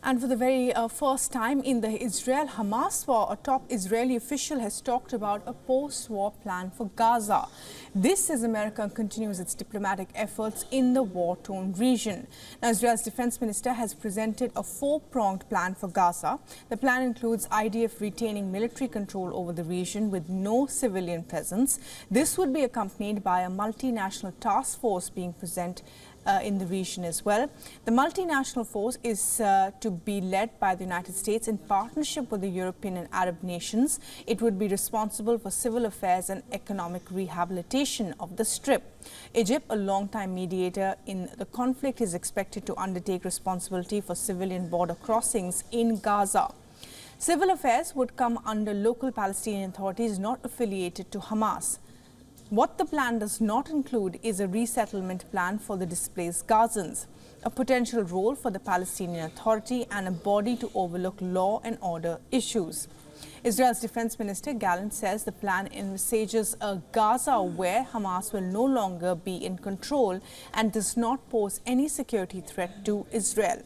And for the very first time in the Israel-Hamas war, a top Israeli official has talked about a post-war plan for Gaza. This as America continues its diplomatic efforts in the war-torn region. Now, Israel's defense minister has presented a four-pronged plan for Gaza. The plan includes IDF retaining military control over the region with no civilian presence. This would be accompanied by a multinational task force being present in the region as well. The multinational force is to be led by the United States in partnership with the European and Arab nations. It would be responsible for civil affairs and economic rehabilitation of the Strip. Egypt, a long-time mediator in the conflict, is expected to undertake responsibility for civilian border crossings in Gaza. Civil affairs would come under local Palestinian authorities not affiliated to Hamas. What the plan does not include is a resettlement plan for the displaced Gazans, a potential role for the Palestinian Authority, and a body to overlook law and order issues. Israel's defense minister Gallant says the plan envisages a Gaza where Hamas will no longer be in control and does not pose any security threat to Israel.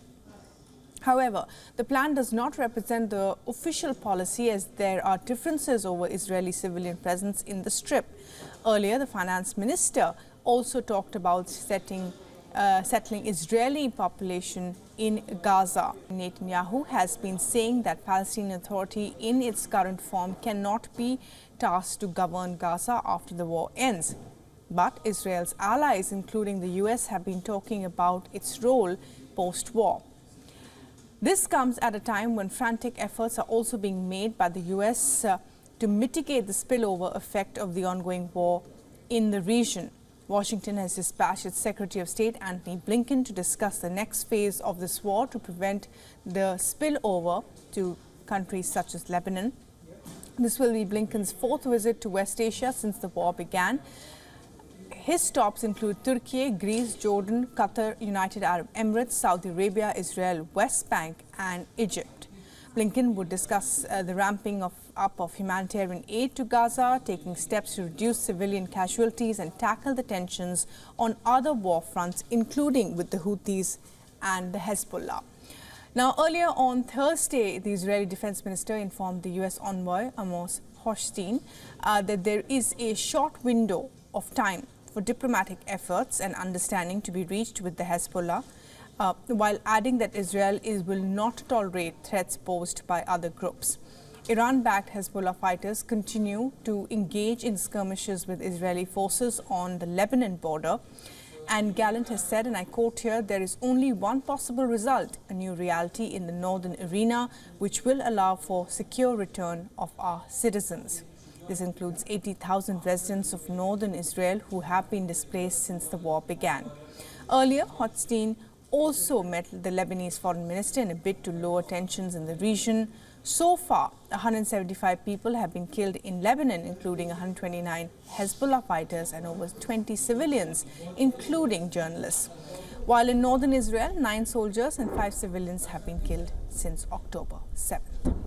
However, the plan does not represent the official policy as there are differences over Israeli civilian presence in the Strip. Earlier, the finance minister also talked about settling Israeli population in Gaza. Netanyahu has been saying that Palestinian Authority in its current form cannot be tasked to govern Gaza after the war ends. But Israel's allies, including the US, have been talking about its role post-war. This comes at a time when frantic efforts are also being made by the US to mitigate the spillover effect of the ongoing war in the region. Washington has dispatched its Secretary of State Antony Blinken to discuss the next phase of this war to prevent the spillover to countries such as Lebanon. This will be Blinken's fourth visit to West Asia since the war began. His stops include Turkey, Greece, Jordan, Qatar, United Arab Emirates, Saudi Arabia, Israel, West Bank and Egypt. Blinken would discuss the ramping up of humanitarian aid to Gaza, taking steps to reduce civilian casualties and tackle the tensions on other war fronts, including with the Houthis and the Hezbollah. Now, earlier on Thursday, the Israeli defense minister informed the US envoy Amos Hochstein that there is a short window of time for diplomatic efforts and understanding to be reached with the Hezbollah, while adding that Israel will not tolerate threats posed by other groups. Iran-backed Hezbollah fighters continue to engage in skirmishes with Israeli forces on the Lebanon border. And Gallant has said, and I quote here, "There is only one possible result, a new reality in the northern arena, which will allow for secure return of our citizens." This includes 80,000 residents of northern Israel who have been displaced since the war began. Earlier, Hochstein also met the Lebanese foreign minister in a bid to lower tensions in the region. So far, 175 people have been killed in Lebanon, including 129 Hezbollah fighters and over 20 civilians, including journalists. While in northern Israel, 9 soldiers and 5 civilians have been killed since October 7th.